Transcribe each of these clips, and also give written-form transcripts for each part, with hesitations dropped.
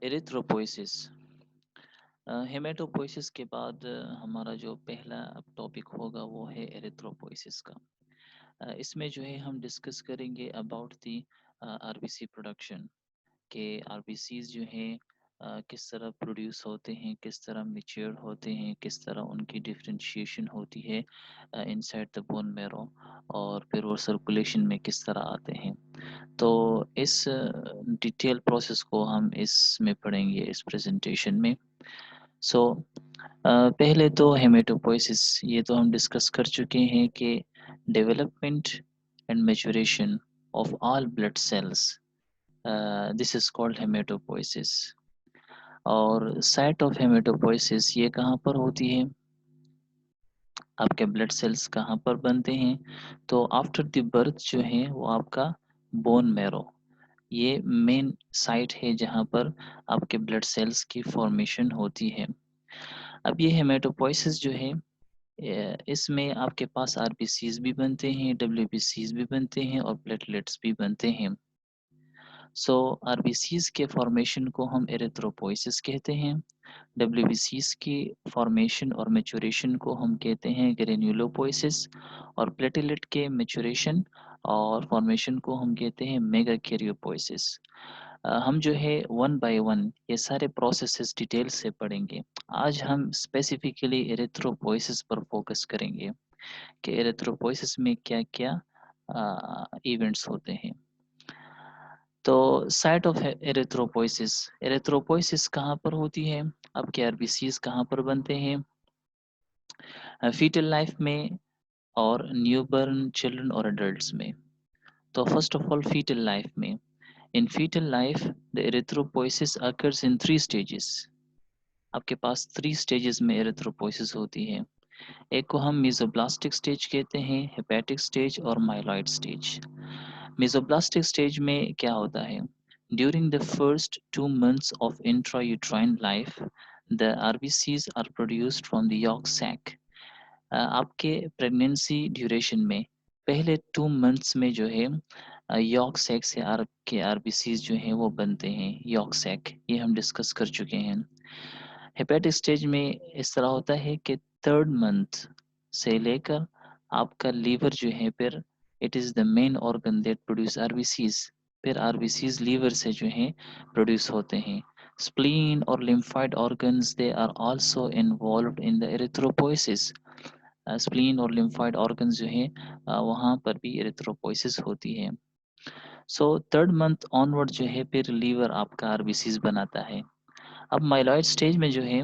Erythropoiesis. हेमेटोपोइसिस के बाद हमारा जो पहला अब टॉपिक होगा वो है एरिथ्रोपोइसिस का। इसमें जो है हम डिस्कस करेंगे अबाउट दी आरबीसी प्रोडक्शन के आरबीसीज जो हैं किस तरह प्रोड्यूस होते हैं, किस तरह मैच्योर होते हैं, किस तरह उनकी डिफरेंशिएशन होती है इनसाइड द बोन मैरो, और फिर वो सर्कुलेशन में किस तरह आते हैं। तो इस डिटेल प्रोसेस को हम इसमें पढ़ेंगे इस प्रेजेंटेशन में। सो पहले तो हेमेटोपोइसिस ये तो हम डिस्कस कर चुके हैं कि development and maturation of all blood cells, this is called haematopoiesis. और साइट ऑफ हेमेटोपोइसिस ये कहाँ पर होती है, आपके ब्लड सेल्स कहाँ पर बनते हैं, तो आफ्टर द बर्थ जो है वो आपका बोन मैरो, ये मेन साइट है जहाँ पर आपके ब्लड सेल्स की फॉर्मेशन होती है। अब ये हेमेटोपोइसिस जो है इसमें आपके पास आरबीसीज भी बनते हैं, डब्ल्यूबीसीज भी बनते हैं और प्लेटलेट्स भी बनते हैं। सो आरबीसीज के फॉर्मेशन को हम एरिथ्रोपोइसिस कहते हैं, डब्ल्यूबीसीज की फॉर्मेशन और मैच्योरेशन को हम कहते हैं ग्रेन्युलोपोइसिस, और प्लेटलेट के मैच्योरेशन और फॉर्मेशन को हम कहते हैं मेगाकैरियोपोइसिस। हम जो है वन बाय वन ये सारे प्रोसेसेस डिटेल से पढ़ेंगे। आज हम स्पेसिफिकली एरिथ्रोपोइसिस पर फोकस करेंगे कि एरिथ्रोपोइसिस में क्या-क्या इवेंट्स होते हैं। तो साइट ऑफ एरिथ्रोपोइसिस, एरिथ्रोपोइसिस कहाँ पर होती है, आपके आरबीसीज कहाँ पर बनते हैं, फीटल लाइफ में और न्यूबॉर्न चिल्ड्रन और एडल्ट्स में। तो first of all foetal life में, in fetal life the erythropoiesis occurs in 3 stages. आपके पास 3 स्टेजेस में एरिथ्रोपोइसिस होती है। एक को हम मेसोब्लास्टिक स्टेज कहते हैं, हेपेटिक स्टेज और माइलॉइड स्टेज। मेसोब्लास्टिक स्टेज में क्या होता है, during the first 2 months of intrauterine life the RBCs are produced from the yolk sac। आपके प्रेगनेंसी ड्यूरेशन में पहले 2 मंथ्स में जो है यॉर्क सैक से आपके आरबीसीज जो हैं वो बनते हैं, यॉर्क सैक, ये हम डिस्कस कर चुके हैं। हेपेटिक स्टेज में इस तरह होता है कि 3rd मंथ से लेकर आपका लीवर जो है, फिर it is the main organ that produce RBCs, फिर आरबीसीज लीवर से जो है प्रोड्यूस होते हैं। स्प्लीन और lymphoid organs they are also involved in the erythropoiesis. Spleen और लिम्फाइड ऑर्गन्स जो हैं वहाँ पर भी एरिथ्रोपोइसिस होती है। सो 3rd मंथ ऑनवर्ड जो है फिर लीवर आपका आरबीसीज बनाता है। अब माइलॉइड स्टेज में जो है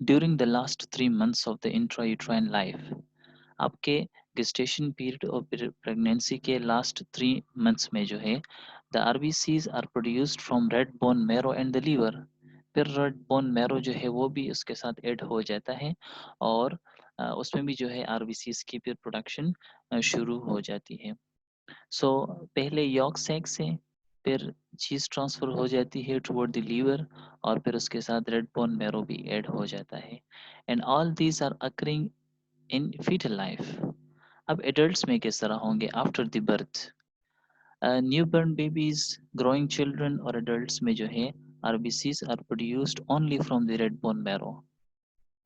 during the last 3 months of the intrauterine life, आपके गेस्टेशन पीरियड और प्रेगनेंसी के लास्ट 3 मंथ्स में जो है the RBCs are produced from red bone marrow and the liver. फिर रेड बोन मैरो जो है वो भी उसके साथ ऐड हो जाता है, और उसमें भी जो है आरबीसीज की फिर प्रोडक्शन शुरू हो जाती है। सो पहले यॉर्क सैक से फिर चीज़ ट्रांसफ़र हो जाती है टुवर्ड द लीवर, और फिर उसके साथ रेड बोन मैरो भी ऐड हो जाता है, and all these are occurring in fetal life. अब एडल्ट्स में किस तरह होंगे after the birth, newborn babies, growing children और एडल्ट्स में जो है RBCs are produced only from the red bone marrow.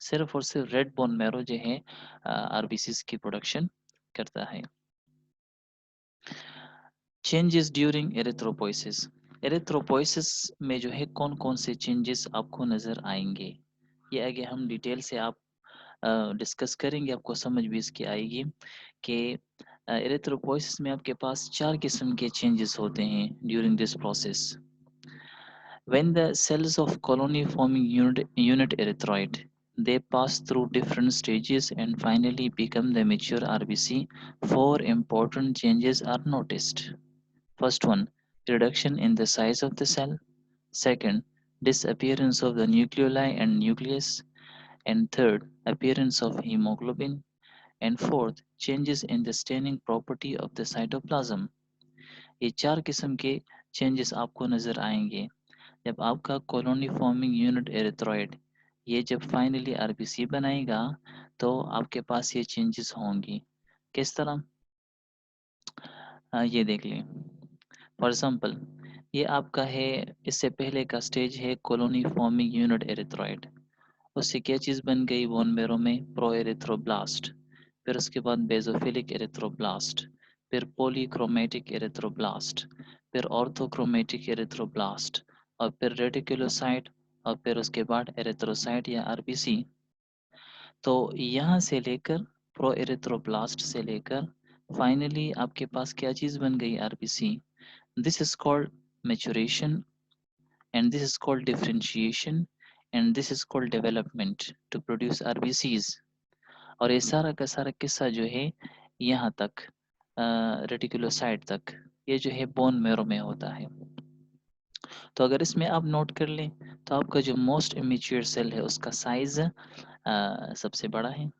सिर्फ और सिर्फ रेड बोन मैरो जो है आरबीसीज की प्रोडक्शन करता है। चेंजेस ड्यूरिंग एरिथ्रोपोइसिस, एरिथ्रोपोइसिस में जो है कौन कौन से चेंजेस आपको नज़र आएंगे, ये आगे हम डिटेल से आप डिस्कस करेंगे, आपको समझ भी इसकी आएगी कि एरिथ्रोपोइसिस में आपके पास 4 किस्म के चेंजेस होते हैं during this process. When the cells of colony forming unit erythroid, they pass through different stages and finally become the mature RBC, 4 important changes are noticed. First one, reduction in the size of the cell. Second, disappearance of the nucleoli and nucleus. And third, appearance of hemoglobin. And fourth, changes in the staining property of the cytoplasm. ये 4 किस्म के changes आपको नज़र आएंगे जब आपका colony forming unit एरिथ्रॉइड ये जब फाइनली आरबीसी बनाएगा, तो आपके पास ये चेंजेस होंगी। किस तरह, ये देख लें। फॉर एग्जांपल, ये आपका है, इससे पहले का स्टेज है कॉलोनी फॉर्मिंग यूनिट एरिथ्रॉइड। उससे क्या चीज़ बन गई बोन मैरो में? Pro erythroblast. फिर उसके बाद बेसोफिलिक एरिथ्रोब्लास्ट, फिर पॉलीक्रोमेटिक एरिथ्रोब्लास्ट, फिर ऑर्थोक्रोमेटिक एरिथ्रोब्लास्ट, और फिर रेटिकुलोसाइट, और फिर उसके बाद एरिथ्रोसाइट या आरबीसी। तो यहाँ से लेकर प्रो एरिथ्रोब्लास्ट से लेकर फाइनली आपके पास क्या चीज़ बन गई? RBC. This is called maturation, and this is called differentiation, and this is called development to produce RBCs। और ये सारा का सारा किस्सा जो है यहाँ तक रेटिकुलोसाइट तक, ये जो है बोन मैरो में होता है। तो अगर इसमें आप नोट कर लें तो आपका जो मोस्ट इमेच्योर सेल है उसका साइज सबसे बड़ा है,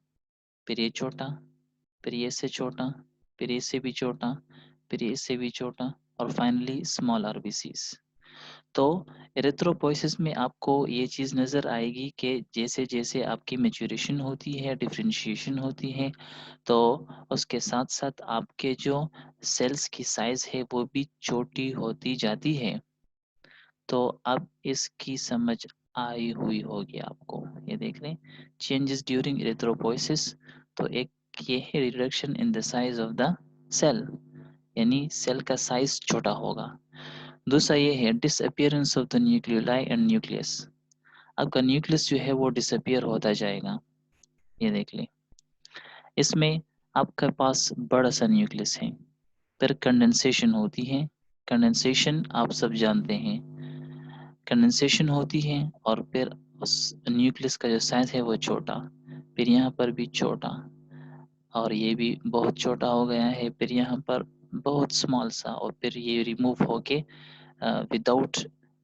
फिर ये छोटा, फिर ये इससे छोटा, फिर इससे भी छोटा, फिर इससे भी छोटा, और फाइनली स्मॉल आरबीसीज। तो एरिथ्रोपोइसिस में आपको ये चीज़ नज़र आएगी कि जैसे-जैसे आपकी मैच्योरेशन होती है, डिफरेंशिएशन होती है, तो उसके साथ-साथ आपके जो सेल्स की साइज़ है वो भी छोटी होती जाती है। तो अब इसकी समझ आई हुई होगी आपको। ये देख लें, चेंजेस ड्यूरिंग एरिथ्रोपोइसिस, तो एक ये है reduction in the size of the cell, यानी सेल का साइज़ छोटा होगा। दूसरा ये है disappearance of the nucleoli and nucleus. आपका न्यूक्लियस जो है वो डिसअपियर होता जाएगा। ये देख लें, इसमें आपके पास बड़ा सा न्यूक्लियस है, फिर कंडेंसेशन होती है। कंडेंसेशन आप सब जानते हैं, कंडेंसेशन होती है और फिर उस न्यूक्लियस का जो साइज है वो छोटा, फिर यहाँ पर भी छोटा, और ये भी बहुत छोटा हो गया है, फिर यहाँ पर बहुत स्मॉल सा, और फिर ये रिमूव होके विदाउट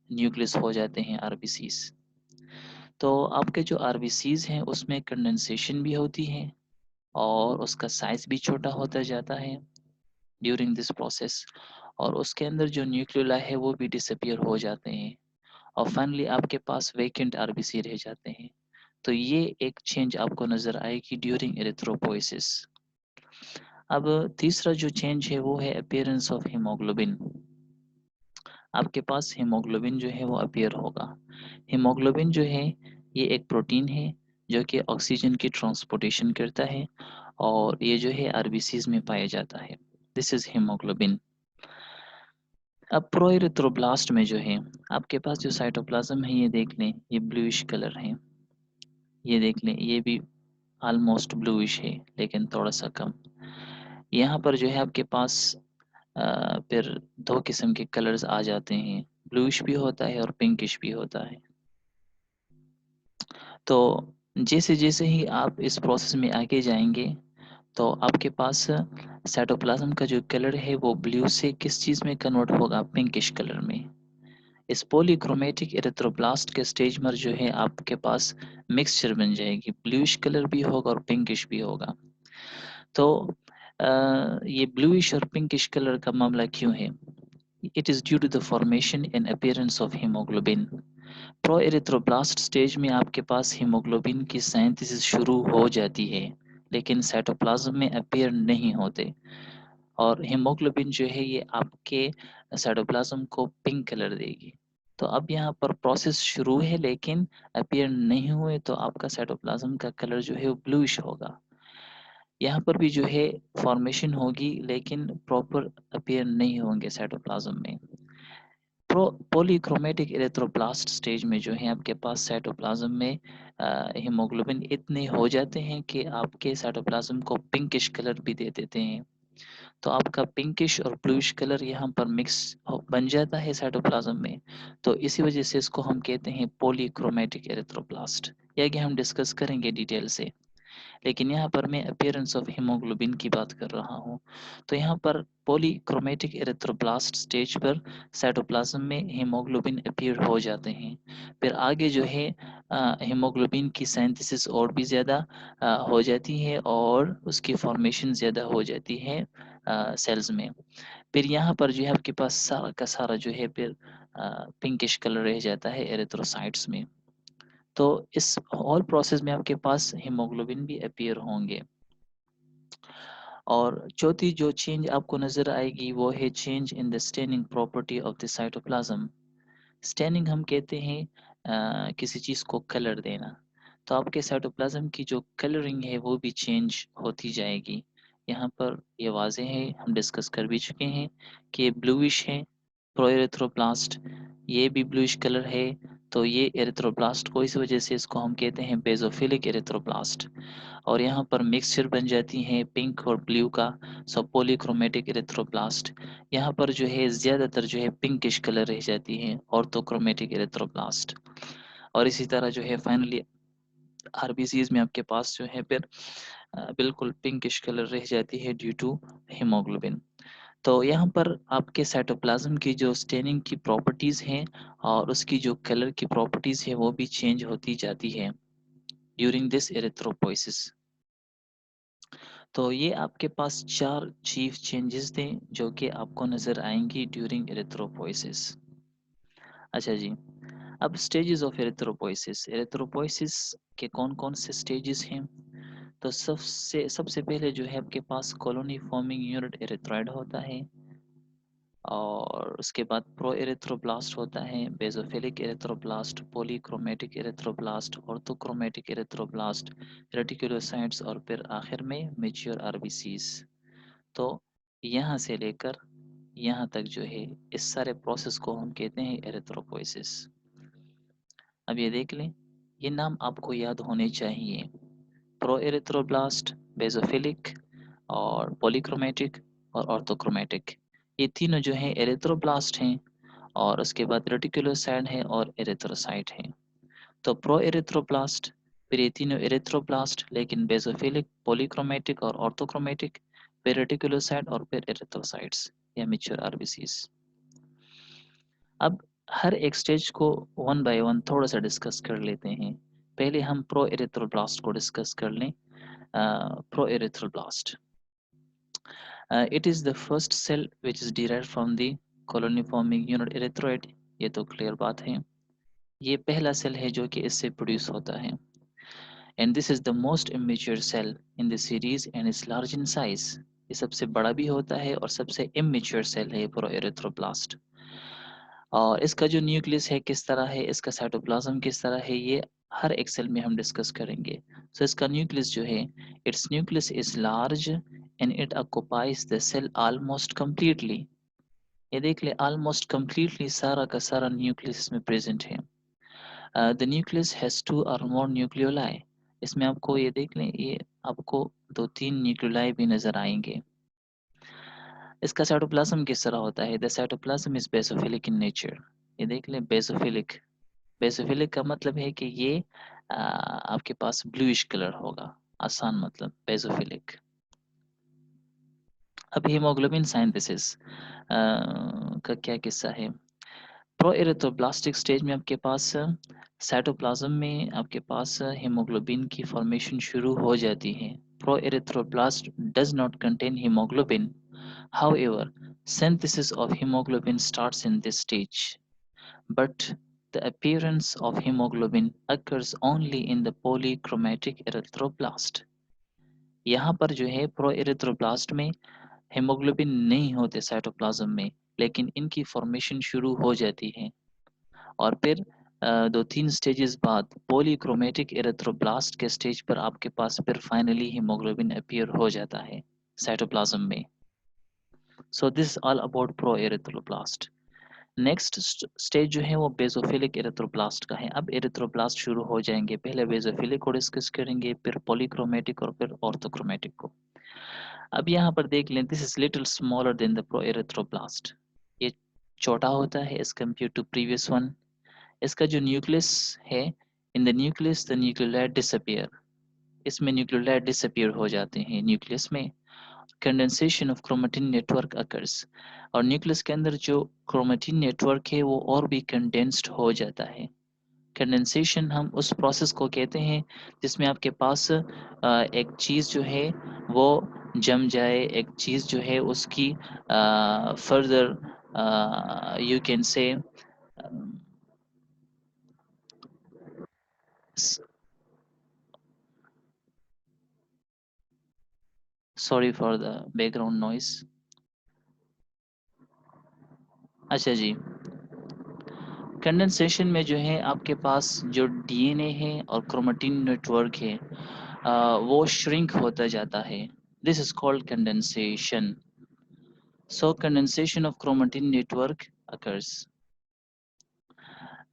न्यूक्लियस हो जाते हैं आरबीसीज। तो आपके जो आरबीसीज हैं उसमें कंडेंसेशन भी होती है और उसका साइज भी छोटा होता जाता है ड्यूरिंग दिस प्रोसेस, और उसके अंदर जो न्यूक्लियोलाई है वो भी डिसअपियर हो जाते हैं, और फाइनली आपके पास वेकेंट आरबीसी रह जाते हैं। तो ये एक चेंज आपको नजर आएगी ड्यूरिंग एरिथ्रोपोइसिस। अब तीसरा जो चेंज है वो है अपीयरेंस ऑफ हीमोग्लोबिन। आपके पास हीमोग्लोबिन जो है वो अपीयर होगा। हीमोग्लोबिन जो है ये एक प्रोटीन है जो कि ऑक्सीजन की ट्रांसपोर्टेशन करता है, और ये जो है आरबीसीज में पाया जाता है। This is haemoglobin. अब प्रोएरिथ्रोब्लास्ट में जो है आपके पास जो साइटोप्लाज्म है, ये देख लें, ये ब्लूइश कलर है। ये देख लें, ये भी ऑलमोस्ट ब्लूइश है लेकिन थोड़ा सा कम। यहाँ पर जो है आपके पास फिर दो किस्म के कलर्स आ जाते हैं, ब्लूइश भी होता है और पिंकिश भी होता है। तो जैसे-जैसे ही आप इस प्रोसेस में आगे जाएँगे, तो आपके पास साइटोप्लाज़्म का जो कलर है वो ब्लू से किस चीज़ में कन्वर्ट होगा? पिंकिश कलर में। इस पॉलीक्रोमैटिक एरिथ्रोब्लास्ट के स्टेज में जो है आपके पास मिक्सचर बन जाएगी, ब्लूइश कलर भी होगा और पिंकिश भी होगा। तो ये ब्लूइश और पिंकिश कलर का मामला क्यों है? It is due to the formation and appearance of haemoglobin. Proerythroblast stage में आपके पास हीमोग्लोबिन की सिंथेसिस शुरू हो जाती है, लेकिन साइटोप्लाज्म में अपीयर नहीं होते, और हीमोग्लोबिन जो है ये आपके साइटोप्लाज्म को पिंक कलर देगी। तो अब यहाँ पर प्रोसेस शुरू है लेकिन अपीयर नहीं हुए, तो आपका साइटोप्लाज्म का कलर जो है वो ब्लूइश होगा। यहाँ पर भी जो है फॉर्मेशन होगी लेकिन प्रॉपर अपीयर नहीं होंगे साइटोप्लाज्म में। पॉलीक्रोमैटिक एरिथ्रोब्लास्ट स्टेज में जो है आपके पास साइटोप्लाज्म में हीमोग्लोबिन इतने हो जाते हैं कि आपके साइटोप्लाज्म को पिंकिश कलर भी दे देते हैं। तो आपका पिंकिश और ब्लूइश कलर यहाँ पर मिक्स बन जाता है साइटोप्लाज्म में। तो इसी वजह से इसको हम कहते हैं पॉलीक्रोमैटिक एरिथ्रोब्लास्ट। ये आगे हम डिस्कस करेंगे डिटेल से, लेकिन यहाँ पर मैं अपीयरेंस ऑफ हीमोग्लोबिन की बात कर रहा हूँ। तो यहाँ पर पॉलीक्रोमैटिक एरिथ्रोब्लास्ट स्टेज पर साइटोप्लाज्म में हीमोग्लोबिन अपीयर हो जाते हैं। फिर आगे जो है हीमोग्लोबिन की सिंथेसिस और भी ज़्यादा हो जाती है और उसकी फॉर्मेशन ज़्यादा हो जाती है सेल्स में। फिर यहाँ पर जो है आपके पास सारा का सारा जो है फिर पिंकिश कलर रह जाता है एरिथ्रोसाइट्स में। तो इस होल प्रोसेस में आपके पास हीमोग्लोबिन भी अपीयर होंगे। और चौथी जो चेंज आपको नज़र आएगी वो है change in the staining property of the cytoplasm. Staining हम कहते हैं किसी चीज़ को कलर देना। तो आपके साइटोप्लाज्म की जो कलरिंग है वो भी चेंज होती जाएगी। यहाँ पर ये वाज़ेह है, हम डिस्कस कर भी चुके हैं कि ब्लूइश है प्रोएरिथ्रोब्लास्ट, ये भी ब्लूइश कलर है। तो ये एरिथ्रोब्लास्ट को इस वजह से इसको हम कहते हैं बेसोफिलिक एरिथ्रोब्लास्ट। और यहाँ पर मिक्सचर बन जाती हैं पिंक और ब्लू का, सो पॉलीक्रोमेटिक एरिथ्रोब्लास्ट। यहाँ पर जो है ज़्यादातर जो है पिंकिश कलर रह जाती है ऑर्थोक्रोमेटिक एरिथ्रोब्लास्ट। और इसी तरह जो है फाइनली आरबीसीज में आपके पास जो है फिर बिल्कुल पिंकिश कलर रह जाती है ड्यू टू हीमोग्लोबिन। तो यहाँ पर आपके साइटोप्लाज्म की जो स्टेनिंग की प्रॉपर्टीज़ हैं और उसकी जो कलर की प्रॉपर्टीज़ है वो भी चेंज होती जाती है ड्यूरिंग दिस एरिथ्रोपोइसिस। तो ये आपके पास 4 चीफ चेंजेस थे जो कि आपको नज़र आएंगी ड्यूरिंग एरिथ्रोपोइसिस। अच्छा जी, अब स्टेजेस ऑफ एरिथ्रोपोइसिस। एरिथ्रोपोइसिस के कौन-कौन से स्टेजेस हैं? तो सबसे सबसे पहले जो है आपके पास कॉलोनी फॉर्मिंग यूनिट एरिथ्रॉइड होता है और उसके बाद प्रो एरिथ्रोब्लास्ट होता है, basophilic erythroblast, polychromatic erythroblast, orthochromatic erythroblast, reticulocytes और फिर आखिर में मैच्योर आरबीसीज। तो यहाँ से लेकर यहाँ तक जो है इस सारे प्रोसेस को हम कहते हैं एरिथ्रोपोइसिस। अब ये देख लें, ये नाम आपको याद होने चाहिए। प्रो एरिथ्रोब्लास्ट, बेसोफिलिक और पॉलीक्रोमेटिक और ऑर्थोक्रोमेटिक, ये तीनों जो हैं एरिथ्रोब्लास्ट हैं और उसके बाद रेटिकुलोसाइट है और एरिथ्रोसाइट है। तो प्रो एरिथ्रोब्लास्ट, फिर ये तीनों एरिथ्रोब्लास्ट लेकिन बेसोफिलिक, पॉलीक्रोमेटिक और ऑर्थोक्रोमेटिक, फिर रेटिकुलोसाइट और फिर एरिथ्रोसाइट्स या मैच्योर आरबीसीज। अब हर एक स्टेज को वन बाय वन थोड़ा सा डिस्कस कर लेते हैं। पहले हम प्रो एरिथ्रोब्लास्ट को डिस्कस कर लें। Pro erythroblast, it is the first cell which is derived from the colony forming unit erythroid। ये तो क्लियर बात है, ये पहला सेल है जो कि इससे प्रोड्यूस होता है। And this is the most immature cell in the series and is large in size. ये सबसे बड़ा भी होता है और सबसे इमेच्योर सेल है प्रो एरिथ्रोब्लास्ट। और इसका जो न्यूक्लियस है किस तरह है, इसका साइटोप्लाज्म किस तरह है, ये हर एक सेल में हम डिस्कस करेंगे। सो इसका न्यूक्लियस जो है, its nucleus is large and it occupies the cell almost completely. ये देख ले, ऑलमोस्ट कंप्लीटली सारा का सारा न्यूक्लियस इसमें प्रेजेंट है। द न्यूक्लियस हैज 2 और मोर न्यूक्लियोलाई। इसमें आपको ये देख लें, ये आपको 2-3 न्यूक्लियोलाई भी नजर आएंगे। इसका साइटोप्लाज्म किस तरह होता है? The cytoplasm is basophilic in nature. ये देख लें, बेसोफिलिक। बेसोफिलिक का मतलब है कि ये आपके पास ब्लूइश कलर होगा, आसान मतलब बेसोफिलिक। अब हीमोग्लोबिन साइंथेसिस का क्या किस्सा है? प्रो एरिथ्रोब्लास्टिक स्टेज में आपके पास साइटोप्लाज्म में आपके पास हीमोग्लोबिन की फॉर्मेशन शुरू हो जाती है। Pro erythroblast does not contain haemoglobin, however synthesis of hemoglobin starts in this stage, but the appearance of hemoglobin occurs only in the polychromatic erythroblast। यहाँ पर जो है प्रो एरिथ्रोब्लास्ट में हेमोग्लोबिन नहीं होते साइटोप्लाज्म में, लेकिन इनकी फॉर्मेशन शुरू हो जाती है और फिर 2-3 स्टेजेस बाद पॉलीक्रोमेटिक एरिथ्रोब्लास्ट के स्टेज पर आपके पास फिर फाइनली हीमोग्लोबिन अपीयर हो जाता है साइटोप्लाज्म में। So this all about pro erythroblast. Next stage जो है वो बेसोफिलिक एरिथ्रोब्लास्ट का है। अब एरिथ्रोब्लास्ट शुरू हो जाएंगे, पहले बेसोफिलिक को डिस्कस करेंगे, फिर पॉलीक्रोमेटिक और फिर ऑर्थोक्रोमेटिक को। अब यहाँ पर देख लें, this is little smaller than the pro erythroblast. ये छोटा होता है as compare to previous one. इसका जो न्यूक्लियस है, in the nucleus the nucleoli disappear. इसमें न्यूक्लियोलाइट डिसअपियर हो जाते हैं न्यूक्लियस में। Condensation of chromatin network occurs, और न्यूक्लियस के अंदर जो क्रोमेटिन नेटवर्क है वो और भी कंडेंस्ड हो जाता है। कंडेंसेशन हम उस प्रोसेस को कहते हैं जिसमें आपके पास एक चीज़ जो है वो जम जाए, एक चीज़ जो है उसकी further you can say sorry for the background noise. अच्छा जी, कंडेंसेशन में जो है आपके पास जो डीएनए है और क्रोमेटिन नेटवर्क है, वो श्रिंक होता जाता है। This is called condensation. So condensation of chromatin network occurs.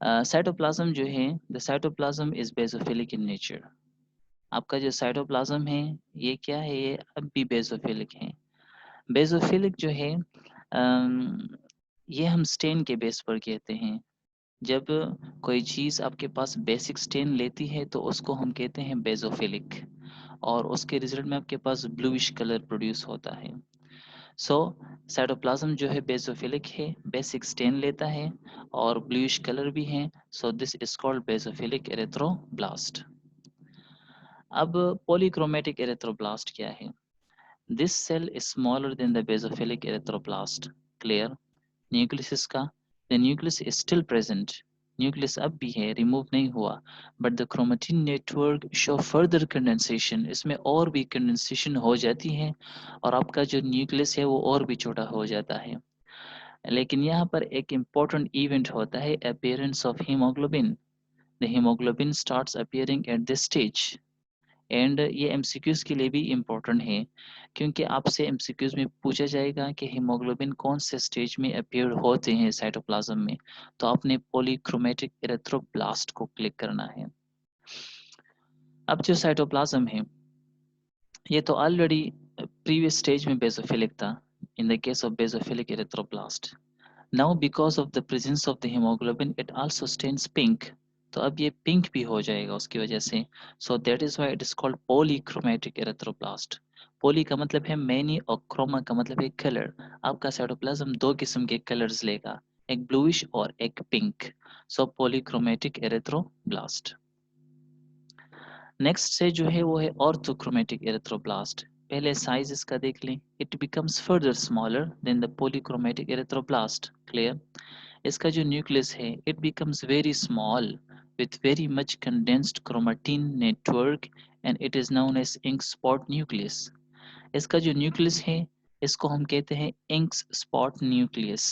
Cytoplasm जो है, the cytoplasm is basophilic in nature. आपका जो साइटोप्लाज्म है ये क्या है, ये अब भी बेसोफिलिक है। बेसोफिलिक जो है ये हम स्टेन के बेस पर कहते हैं। जब कोई चीज़ आपके पास बेसिक स्टेन लेती है तो उसको हम कहते हैं बेसोफिलिक, और उसके रिजल्ट में आपके पास ब्लूइश कलर प्रोड्यूस होता है। सो साइटोप्लाज्म जो है बेसोफिलिक है, बेसिक स्टेन लेता है और ब्लूइश कलर भी है। So this is called basophilic erythroblast. अब पॉलीक्रोमेटिक एरिथ्रोब्लास्ट क्या है? This cell is smaller than the basophilic erythroblast. Clear? Nucleus इसका, the nucleus is still present. Nucleus अब भी है, रिमूव नहीं हुआ, but the chromatin network show further condensation. इसमें और भी कंडेंसेशन हो जाती है और आपका जो न्यूक्लियस है वो और भी छोटा हो जाता है। लेकिन यहाँ पर एक इम्पोर्टेंट इवेंट होता है, appearance of haemoglobin. The haemoglobin starts appearing at this stage. And ये एमसीक्यूज के लिए भी इम्पोर्टेंट है, क्योंकि आपसे एमसीक्यूज में पूछा जाएगा कि हीमोग्लोबिन कौन से स्टेज में अपीयर होते हैं साइटोप्लाज्म में। तो आपने पॉलीक्रोमेटिक एरिथ्रोब्लास्ट को क्लिक करना है। अब जो साइटोप्लाज्म है ये तो ऑलरेडी प्रीवियस स्टेज में बेसोफिलिक था, in the case of basophilic erythroblast. Now because of the presence of the haemoglobin it also stains pink. तो अब ये पिंक भी हो जाएगा उसकी वजह से। So that is why it is called polychromatic erythroblast. Poly का मतलब है मैनी और क्रोमा का मतलब है कलर। आपका साइटोप्लाज्म दो किस्म के कलर्स लेगा, एक ब्लूइश और एक पिंक। सो पॉलीक्रोमेटिक एरिथ्रोब्लास्ट। नेक्स्ट से जो है वो है ऑर्थोक्रोमेटिक एरिथ्रोब्लास्ट। पहले साइज इसका देख लें, it becomes further smaller than the polychromatic erythroblast. Clear? इसका जो न्यूक्लियस है it becomes very small with very much condensed chromatin network and it is known as ink spot nucleus. इसका जो न्यूक्लियस है इसको हम कहते हैं इंक स्पॉट न्यूक्लियस।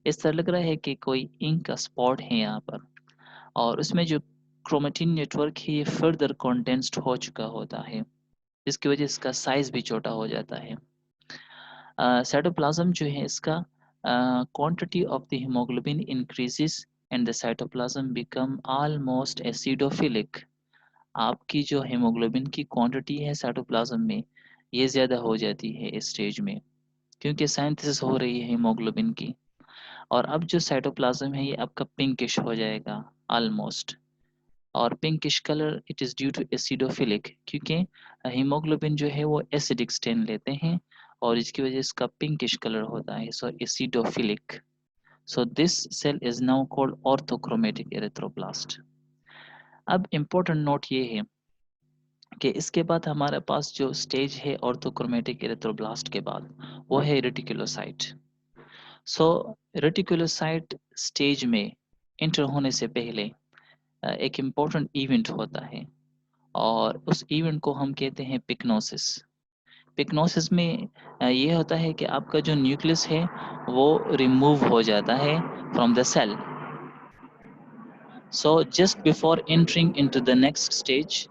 इस तरह लग रहा है कि कोई इंक का स्पॉट है यहाँ पर, और उसमें जो क्रोमेटिन नेटवर्क है ये फर्दर कंडेंस्ड हो चुका होता है, जिसकी वजह से इसका साइज भी छोटा हो जाता है। साइटोप्लाज्म जो है इसका quantity of the haemoglobin increases and the cytoplasm become almost acidophilic. आपकी जो हीमोग्लोबिन की क्वांटिटी है साइटोप्लाज्म में ये ज़्यादा हो जाती है इस स्टेज में, क्योंकि साइंथेसिस हो रही है हीमोग्लोबिन की। और अब जो साइटोप्लाज्म है ये आपका पिंकिश हो जाएगा ऑलमोस्ट, और pinkish colour it is due to acidophilic, क्योंकि हीमोग्लोबिन जो है वो एसिडिक स्टेन लेते हैं और इसकी वजह से इसका पिंकिश कलर होता है। So acidophilic. So this cell is now called orthochromatic erythroblast. अब इम्पोर्टेंट नोट ये है कि इसके बाद हमारे पास जो स्टेज है ऑर्थोक्रोमेटिक एरिथ्रोब्लास्ट के बाद वो है रेटिकुलोसाइट। सो रेटिकुलोसाइट स्टेज में इंटर होने से पहले एक इम्पोर्टेंट इवेंट होता है और उस इवेंट को हम कहते हैं पिक्नोसिस। पिक्नोसिस में ये होता है कि आपका जो न्यूक्लियस है वो रिमूव हो जाता है from the cell. So just before entering into the next stage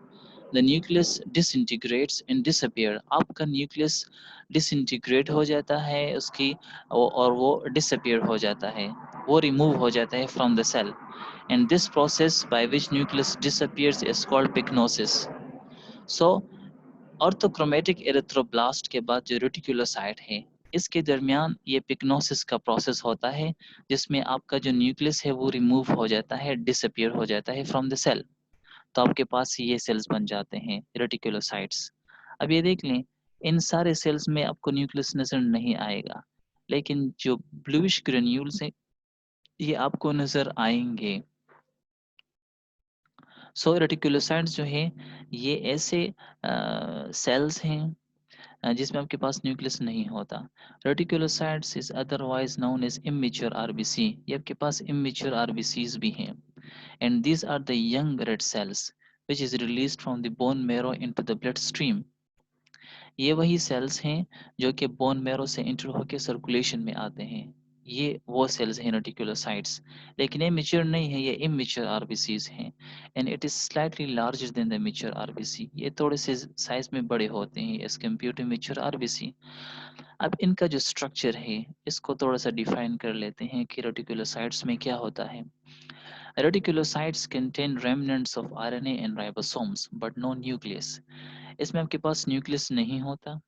the nucleus disintegrates and disappear. आपका न्यूक्लियस डिसइंटीग्रेट हो जाता है उसकी, और वो डिसअपियर हो जाता है, वो रिमूव हो जाता है from the cell. And this process by which nucleus disappears is called pyknosis. So orthochromatic erythroblast के बाद जो रेटिकुलोसाइट है इसके दरमियान ये पिक्नोसिस का प्रोसेस होता है, जिसमें आपका जो न्यूक्लियस है वो रिमूव हो जाता है, डिसअपियर हो जाता है फ्रॉम द सेल। तो आपके पास ये सेल्स बन जाते हैं रेटिकुलोसाइट्स। अब ये देख लें, इन सारे सेल्स में आपको न्यूक्लियस नजर नहीं आएगा, लेकिन जो ब्लूइश ग्रेन्यूल्स हैं ये आपको नजर आएंगे। सो रेटिकुलोसाइट्स जो है ये ऐसे सेल्स हैं जिसमें आपके पास न्यूक्लियस नहीं होता। Reticulocytes is otherwise known as immature RBC. ये आपके पास इमेच्योर आरबीसीज भी हैं, and these are the young red cells which is released from the bone marrow into the bloodstream. ये वही सेल्स हैं जो कि बोन मैरो से इंटर होकर सर्कुलेशन में आते हैं। ये वो सेल्स हैं रेटिकुलोसाइट्स, लेकिन ये मैच्योर नहीं है, ये इमैच्योर आरबीसीज हैं। And it is slightly larger than the mature RBC, ये थोड़े से साइज में बड़े होते हैं as compare to mature RBC. अब इनका जो स्ट्रक्चर है इसको थोड़ा सा डिफाइन कर लेते हैं कि रेटिकुलोसाइट्स में क्या होता है। Reticulocytes contain remnants of RNA and ribosomes but no nucleus. इसमें आपके पास न्यूक्लियस नहीं होता,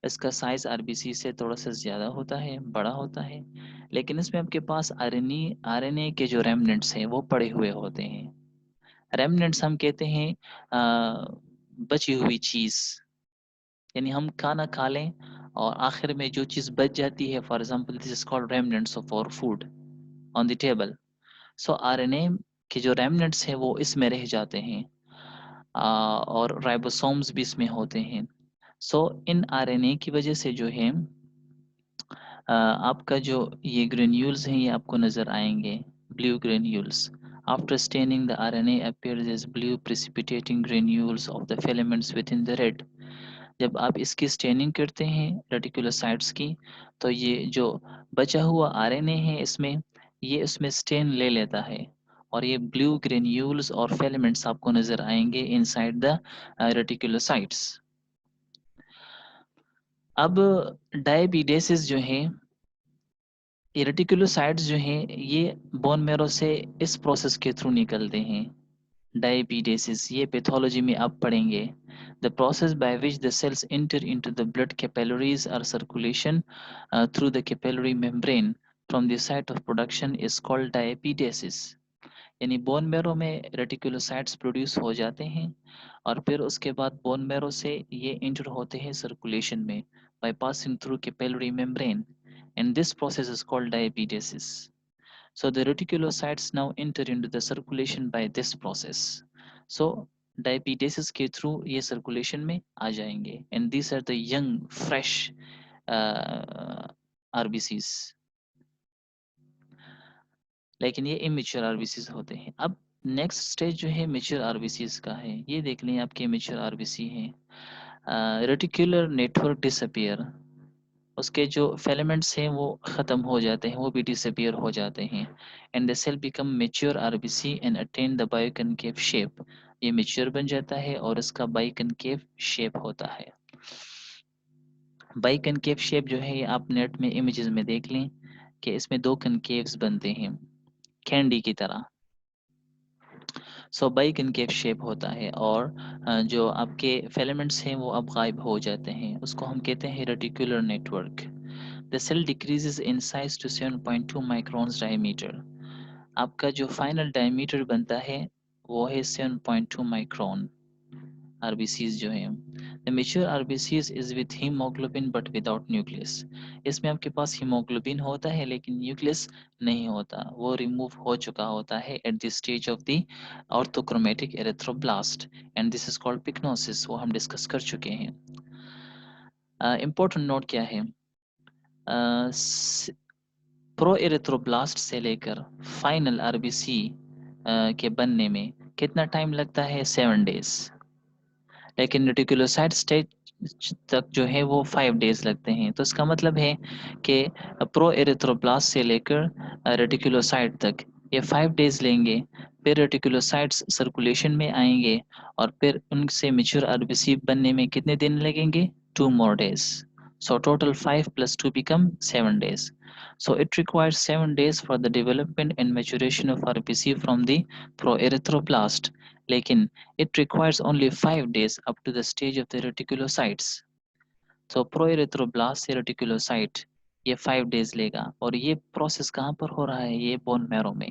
इसका साइज़ आरबीसी से थोड़ा-सा ज़्यादा होता है, बड़ा होता है, लेकिन इसमें आपके पास आरएनए के जो रेमनेंट्स हैं, वो पड़े हुए होते हैं। रेमनेंट्स हम कहते हैं बची हुई चीज़, यानी हम खाना खा लें और आखिर में जो चीज़ बच जाती है, for example this is called remnants of our food on the table. So RNA के जो रेमनेंट्स हैं, वो इसमें रह जाते हैं और राइबोसोम्स भी इसमें होते हैं। सो इन आरएनए की वजह से जो है आपका जो ये ग्रेन्यूल्स हैं ये आपको नज़र आएंगे, blue granules. After staining the RNA appears as blue precipitating granules of the filaments within the red. जब आप इसकी स्टेनिंग करते हैं रेटिकुलोसाइट्स की, तो ये जो बचा हुआ आरएनए है इसमें, ये उसमें स्टेन ले लेता है और ये ब्लू ग्रेन्यूल्स और फिलामेंट्स आपको नज़र आएंगे इनसाइड द रेटिकुलोसाइट्स। अब डायबिडेसिस जो है, ये रेटिकुलोसाइट्स जो हैं ये बोन मैरो से इस प्रोसेस के थ्रू निकलते हैं, डायबिडेसिस, ये पैथोलॉजी में आप पढ़ेंगे। The process by which the cells enter into the blood capillaries और circulation through the capillary membrane from the site of production is called diapedesis. यानी बोन मैरो में रेटिकुलोसाइट्स प्रोड्यूस हो जाते हैं और फिर उसके बाद बोन मैरो से ये एंटर होते हैं सर्कुलेशन में by passing through capillary membrane, and this process is called diabetesis. So the reticulocytes now enter into the circulation by this process. So diabetesis के through ये circulation में आ जाएंगे, and these are the young fresh RBCs, लेकिन ये immature RBCs होते हैं। अब next stage जो है मेच्योर आरबीसीज का है, ये देख लें आपके मेच्योर आरबीसी हैं। रेटिकुलर नेटवर्क डिसअपियर, उसके जो फिलामेंट्स हैं वो ख़त्म हो जाते हैं, वो भी डिसअपियर हो जाते हैं, and the cell become mature RBC and attain the biconcave shape. ये मैच्योर बन जाता है और इसका बायोकनकेव शेप होता है। बायोकनकेव शेप जो है ये आप नेट में इमेजेस में देख लें कि इसमें दो कनकेव्स बनते हैं कैंडी की तरह। सो बाइकनकेव शेप होता है और जो आपके फिलामेंट्स हैं वो अब गायब हो जाते हैं, उसको हम कहते हैं reticular network. The cell decreases in size to 7.2 microns diameter. आपका जो फाइनल डायमीटर बनता है वो है 7.2 माइक्रोन। आरबीसीज जो है, the mature RBCs is with haemoglobin but without nucleus. इसमें आपके पास हीमोग्लोबिन होता है लेकिन न्यूक्लियस नहीं होता, वो रिमूव हो चुका होता है at the stage of the orthochromatic erythroblast, and this is called pyknosis, वो हम डिस्कस कर चुके हैं। इम्पोर्टेंट नोट क्या है, प्रो एरिथ्रोब्लास्ट से लेकर फाइनल आरबीसी के बनने में कितना टाइम लगता है? 7 डेज। लेकिन रेटिकुलोसाइट स्टेज तक जो है वो 5 डेज लगते हैं। तो इसका मतलब है कि प्रो एरिथ्रोब्लास्ट से लेकर रेटिकुलोसाइट तक ये 5 डेज लेंगे, फिर रेटिकुलोसाइट्स सर्कुलेशन में आएंगे और फिर उनसे मैच्योर आरबीसी बनने में कितने दिन लगेंगे? 2 more days. So total 5 plus 2 become 7 days. So it requires 7 days for the development and maturation of RBC from the proerythroblast. लेकिन it requires only 5 days up to the stage of the reticulocytes. So proerythroblast से reticulocyte ये 5 days लेगा और ये process कहाँ पर हो रहा है? ये बोन मैरो में।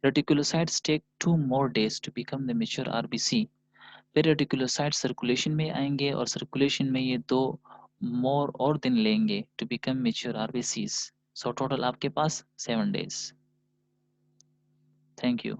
Reticulocytes take 2 more days to become the mature RBC. फिर रेटिकुलोसाइट सर्कुलेशन में आएंगे और सर्कुलेशन में ये 2 मोर और दिन लेंगे to become mature RBCs. So total आपके पास 7 डेज। Thank you.